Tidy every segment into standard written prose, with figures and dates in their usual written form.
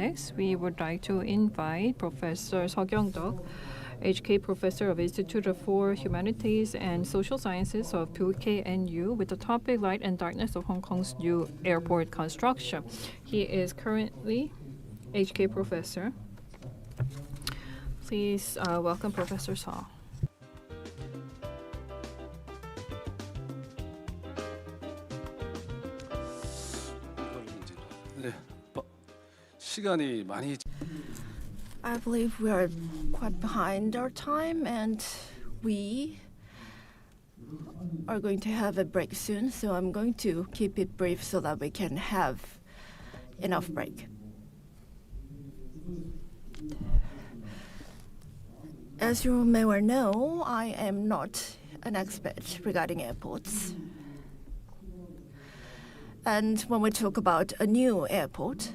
Next, we would like to invite Professor Seo Kwang-deok, HK Professor of Institute for Humanities and Social Sciences of Pukyong with the topic Light and Darkness of Hong Kong's New Airport Construction. He is currently HK Professor. Please welcome Professor Seo. I believe we are quite behind our time, and we are going to have a break soon, so I'm going to keep it brief so that we can have enough break. As you may well know, I am not an expert regarding airports. And when we talk about a new airport,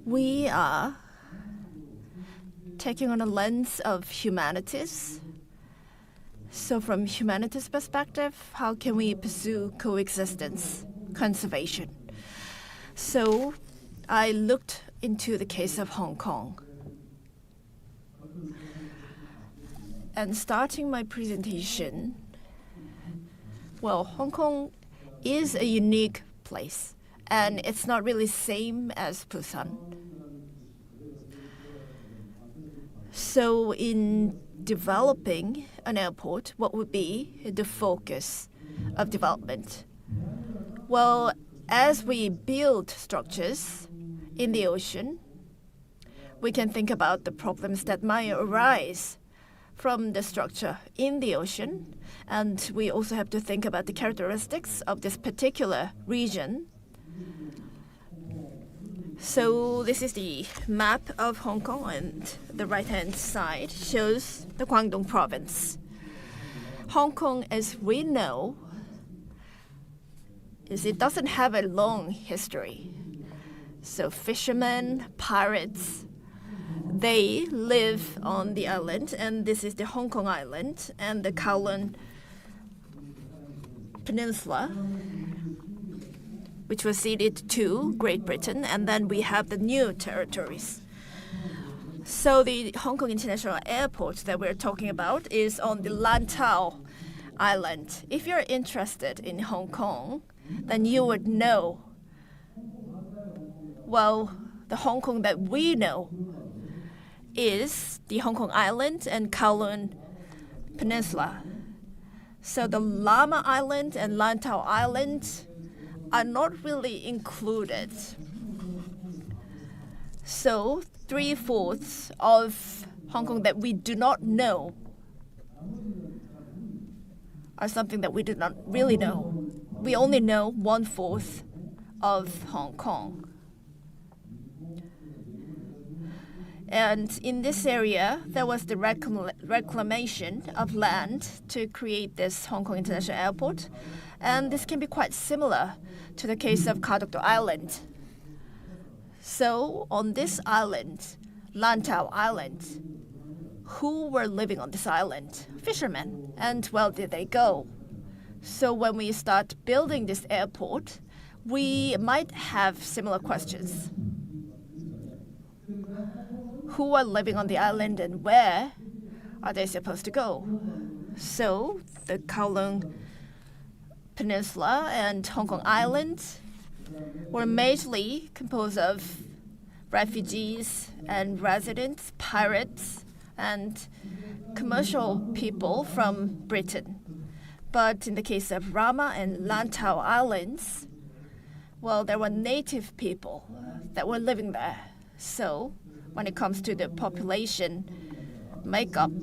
we are taking on a lens of humanities. So from humanities perspective, how can we pursue coexistence, conservation? So I looked into the case of Hong Kong. And starting my presentation, well, Hong Kong is a unique place, and it's not really same as Busan. So in developing an airport, what would be the focus of development? Well, as we build structures in the ocean, we can think about the problems that might arise from the structure in the ocean, and we also have to think about the characteristics of this particular region. So this is the map of Hong Kong, and the right-hand side shows the Guangdong province. Hong Kong, as we know, it doesn't have a long history. So fishermen, pirates, they live on the island, and this is the Hong Kong Island and the Kowloon Peninsula, which was ceded to Great Britain, and then we have the new territories. So the Hong Kong International Airport that we're talking about is on the Lantau Island. If you're interested in Hong Kong, then you would know, well, the Hong Kong that we know is the Hong Kong Island and Kowloon Peninsula. So the Lama Island and Lantau Island are not really included. So 3/4 of Hong Kong that we do not know are something that we do not really know. We only know 1/4 of Hong Kong. And in this area, there was the reclamation of land to create this Hong Kong International Airport. And this can be quite similar to the case of Kadokdo Island. So on this island, Lantau Island, who were living on this island? Fishermen. And where did they go? So when we start building this airport, we might have similar questions. Who are living on the island and where are they supposed to go? So the Kowloon Peninsula and Hong Kong Island were majorly composed of refugees and residents, pirates, and commercial people from Britain. But in the case of Rama and Lantau Islands, well, there were native people that were living there. So when it comes to the population makeup,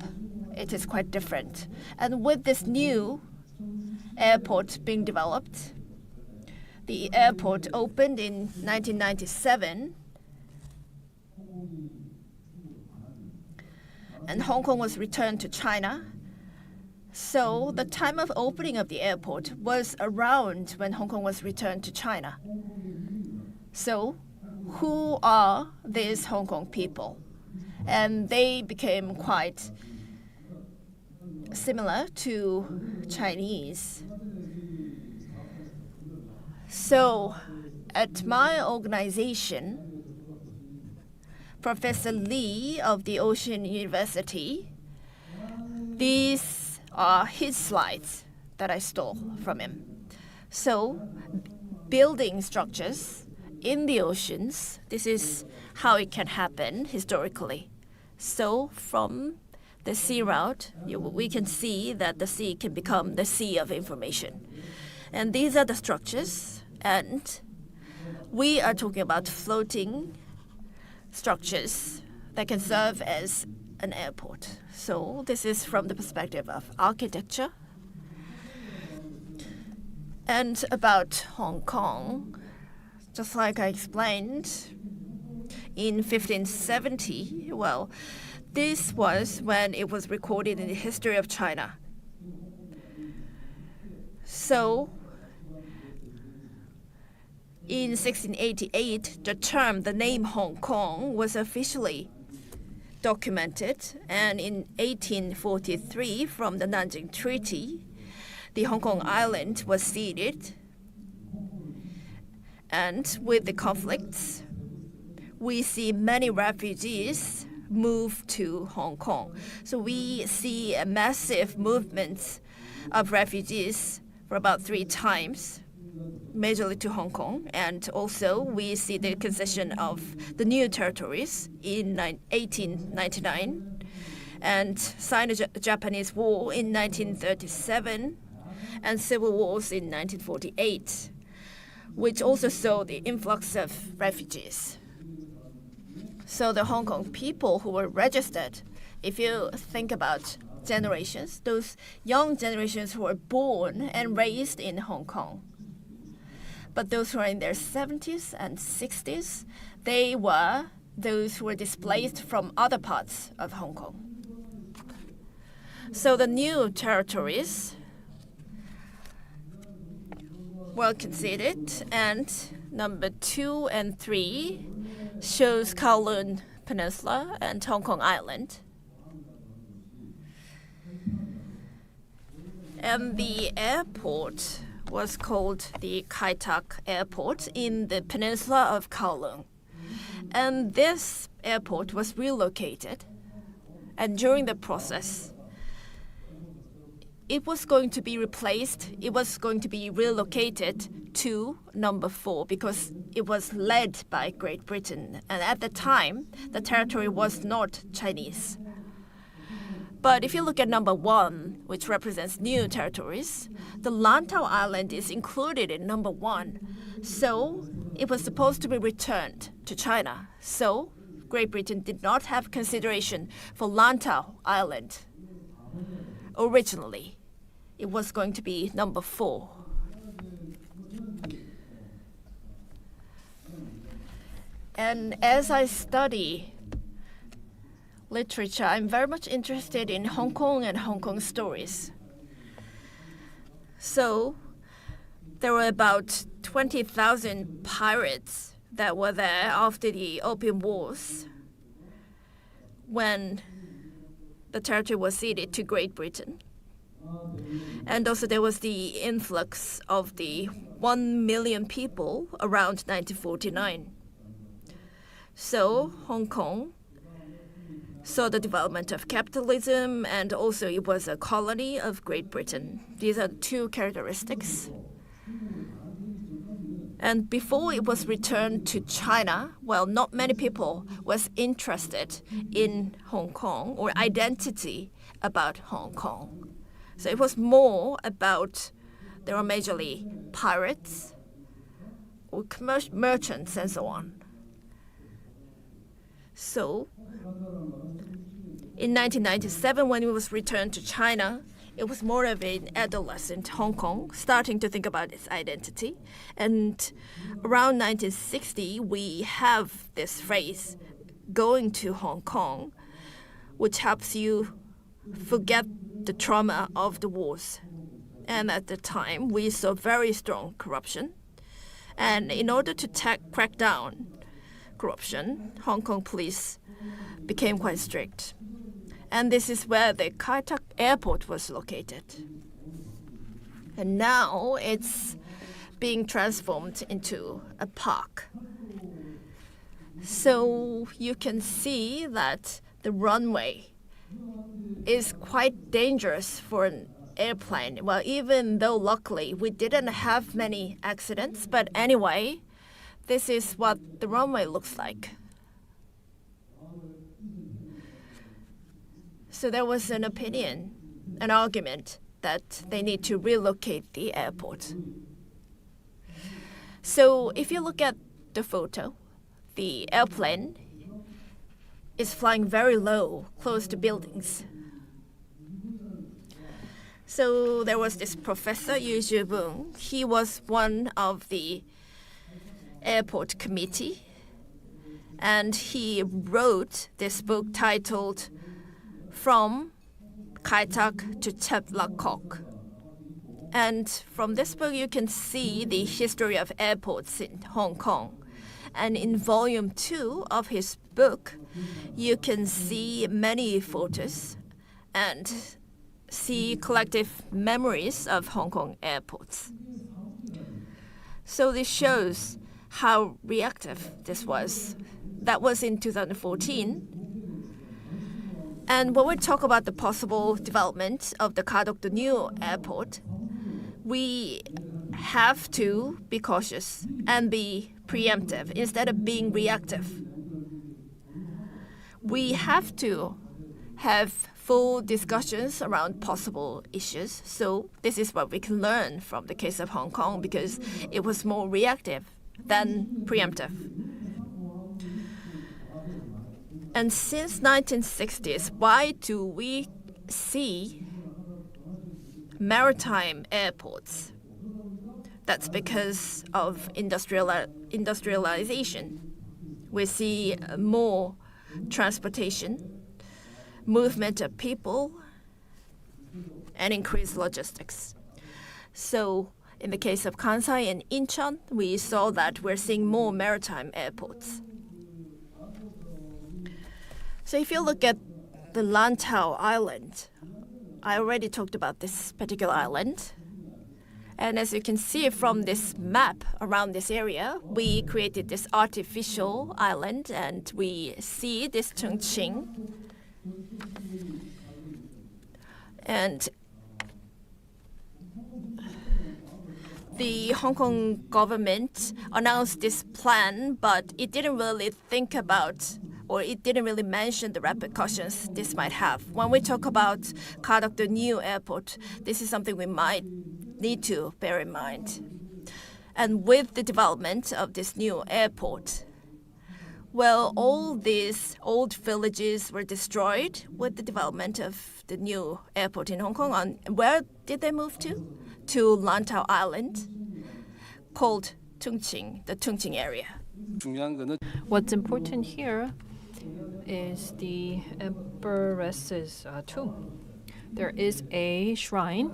it is quite different. And with this new airport being developed, the airport opened in 1997, and Hong Kong was returned to China. So the time of opening of the airport was around when Hong Kong was returned to China. So who are these Hong Kong people? And they became quite similar to Chinese. So at my organization, Professor Lee of the Ocean University. These are his slides that I stole from him. So, building structures in the oceans, this is how it can happen historically. So, from the sea route, we can see that the sea can become the sea of information. And these are the structures, and we are talking about floating structures that can serve as an airport. So this is from the perspective of architecture. And about Hong Kong, just like I explained, in 1570, well, this was when it was recorded in the history of China. So, in 1688, the name Hong Kong was officially documented, and in 1843, from the Nanjing Treaty, the Hong Kong Island was ceded. And with the conflicts, we see many refugees move to Hong Kong. So we see a massive movement of refugees for about 3 times, majorly to Hong Kong. And also we see the concession of the new territories in 1899 and Sino-Japanese War in 1937 and civil wars in 1948, which also saw the influx of refugees. So the Hong Kong people who were registered, if you think about generations, those young generations who were born and raised in Hong Kong. But those who are in their 70s and 60s, they were those who were displaced from other parts of Hong Kong. So the new territories were conceded, and number 2 and 3 shows Kowloon Peninsula and Hong Kong Island. And the airport was called the Kai Tak Airport in the peninsula of Kowloon. And this airport was relocated, and during the process, it was going to be replaced, it was going to be relocated to number 4 because it was led by Great Britain. And at the time, the territory was not Chinese. But if you look at number 1, which represents new territories, the Lantau Island is included in number 1. So it was supposed to be returned to China. So Great Britain did not have consideration for Lantau Island. Originally, it was going to be number 4. And as I study literature, I'm very much interested in Hong Kong and Hong Kong stories. So there were about 20,000 pirates that were there after the Opium Wars when the territory was ceded to Great Britain. And also there was the influx of the 1 million people around 1949. So Hong Kong saw the development of capitalism, and also it was a colony of Great Britain. These are 2 characteristics. And before it was returned to China, well, not many people was interested in Hong Kong or identity about Hong Kong. So it was more about, there were majorly pirates or merchants and so on. So in 1997, when it was returned to China, it was more of an adolescent Hong Kong starting to think about its identity. And around 1960, we have this phrase, going to Hong Kong, which helps you forget the trauma of the wars. And at the time, we saw very strong corruption. And in order to crack down corruption, Hong Kong police became quite strict. And this is where the Kai Tak Airport was located. And now it's being transformed into a park. So you can see that the runway is quite dangerous for an airplane. Well, even though luckily we didn't have many accidents, but anyway, this is what the runway looks like. So there was an opinion, an argument that they need to relocate the airport. So if you look at the photo, the airplane is flying very low, close to buildings. So there was this professor, Yu Ju-bung. He was one of the airport committee, and he wrote this book titled From Kai-tak to Cheplakok. And from this book, you can see the history of airports in Hong Kong. And in volume 2 of his book, you can see many photos and see collective memories of Hong Kong airports. So this shows how reactive this was. That was in 2014. And when we talk about the possible development of the Kadok, the new airport, we have to be cautious and be preemptive instead of being reactive. We have to have full discussions around possible issues. So this is what we can learn from the case of Hong Kong, because it was more reactive than preemptive. And since 1960s, why do we see maritime airports? That's because of industrialization. We see more transportation, movement of people, and increased logistics. So in the case of Kansai and Incheon, we saw that we're seeing more maritime airports. So if you look at the Lantau Island, I already talked about this particular island. And as you can see from this map around this area, we created this artificial island, and we see this Chongqing. And the Hong Kong government announced this plan, but it didn't really think about, or it didn't really mention the repercussions this might have. When we talk about Kadok, the new airport, this is something we might need to bear in mind. And with the development of this new airport, well, all these old villages were destroyed with the development of the new airport in Hong Kong. And where did they move to? To Lantau Island, called Chongqing, the Chongqing area. What's important here is the Empress's tomb. There is a shrine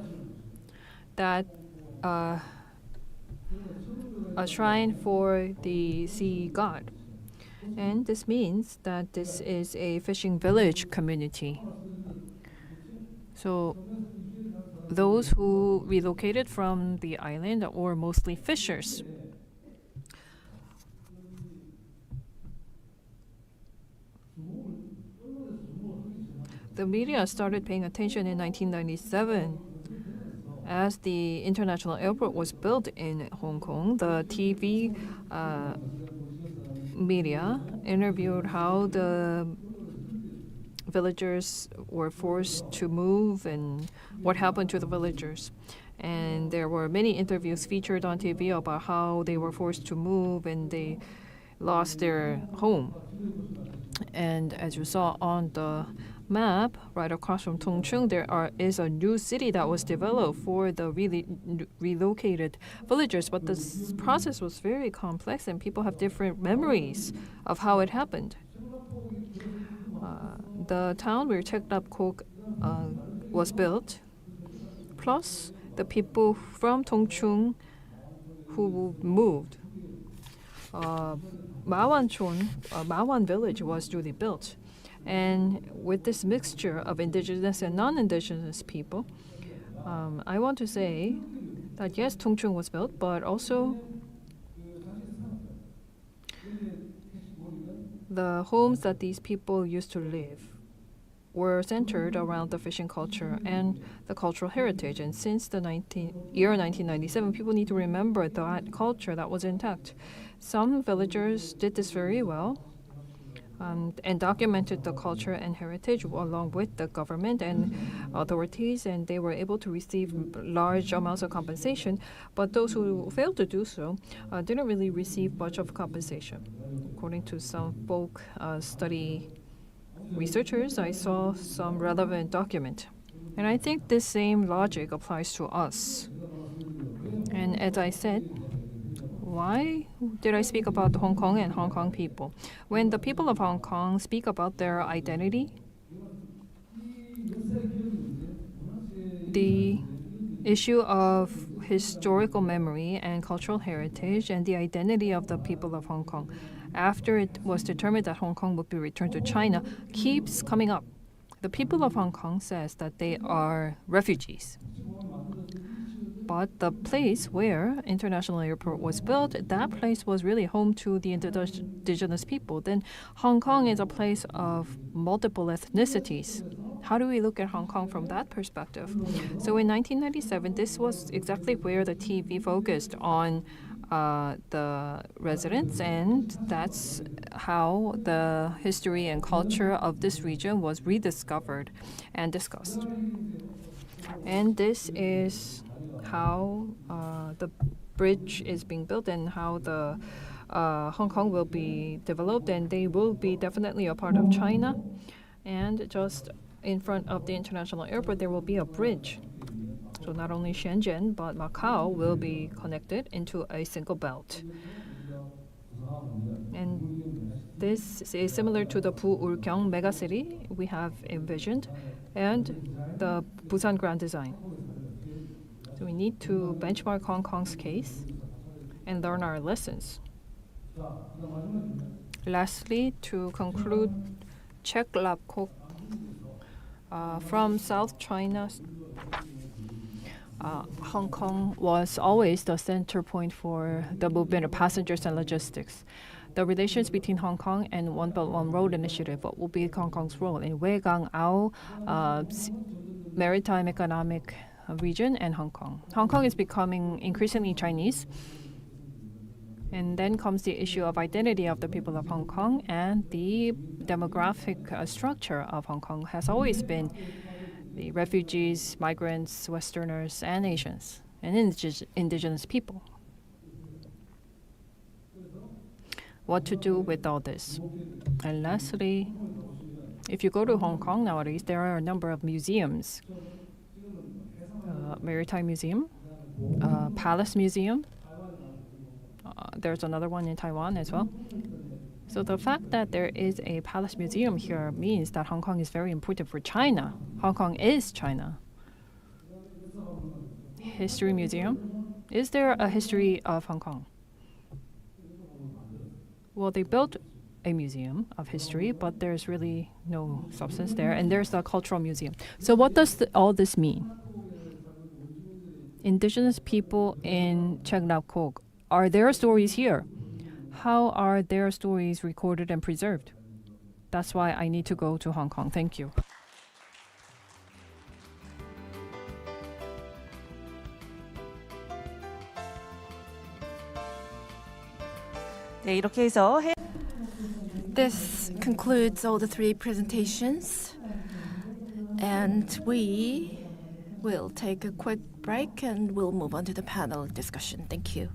that a shrine for the sea god. And this means that this is a fishing village community. So those who relocated from the island were mostly fishers. The media started paying attention in 1997. As the international airport was built in Hong Kong, the TV media interviewed how the villagers were forced to move and what happened to the villagers. And there were many interviews featured on TV about how they were forced to move and they lost their home. And as you saw on the map, right across from Tongchung, is a new city that was developed for the relocated villagers. But this process was very complex, and people have different memories of how it happened. The town where Cheplakok was built, plus the people from Tongchung who moved. Mawan village was newly built. And with this mixture of indigenous and non-indigenous people, I want to say that yes, Tongchung was built, but also the homes that these people used to live were centered around the fishing culture and the cultural heritage. And since the year 1997, people need to remember that culture that was intact. Some villagers did this very well and documented the culture and heritage along with the government and authorities, and they were able to receive large amounts of compensation. But those who failed to do so didn't really receive much of compensation. According to some folk study researchers, I saw some relevant document. And I think this same logic applies to us. And as I said, why did I speak about Hong Kong and Hong Kong people? When the people of Hong Kong speak about their identity, the issue of historical memory and cultural heritage and the identity of the people of Hong Kong after it was determined that Hong Kong would be returned to China keeps coming up. The people of Hong Kong says that they are refugees. But the place where International Airport was built, that place was really home to the indigenous people. Then Hong Kong is a place of multiple ethnicities. How do we look at Hong Kong from that perspective? So in 1997, this was exactly where the TV focused on the residents, and that's how the history and culture of this region was rediscovered and discussed. And this is how the bridge is being built and how the Hong Kong will be developed, and they will be definitely a part of China. And just in front of the international airport, there will be a bridge. So not only Shenzhen, but Macau will be connected into a single belt. And this is similar to the Pukyong megacity we have envisioned and the Busan Grand Design. So we need to benchmark Hong Kong's case and learn our lessons. Lastly, to conclude, Cheklapkok from South China, Hong Kong was always the center point for the movement of passengers and logistics. The relations between Hong Kong and One Belt One Road Initiative, what will be Hong Kong's role in Weigang-ao maritime economic region and Hong Kong. Hong Kong is becoming increasingly Chinese. And then comes the issue of identity of the people of Hong Kong, and the demographic structure of Hong Kong has always been the refugees, migrants, Westerners, and Asians, and indigenous people. What to do with all this? And lastly, if you go to Hong Kong nowadays, there are a number of museums. Maritime Museum, Palace Museum. There's another one in Taiwan as well. So the fact that there is a Palace Museum here means that Hong Kong is very important for China. Hong Kong is China. History Museum. Is there a history of Hong Kong? Well, they built a museum of history, but there's really no substance there. And there's the Cultural Museum. So what does all this mean? Indigenous people in Cheklapkok, are their stories here? How are their stories recorded and preserved? That's why I need to go to Hong Kong. Thank you. 네, 이렇게 해서 This concludes all the three presentations, and we will take a quick break and we'll move on to the panel discussion. Thank you.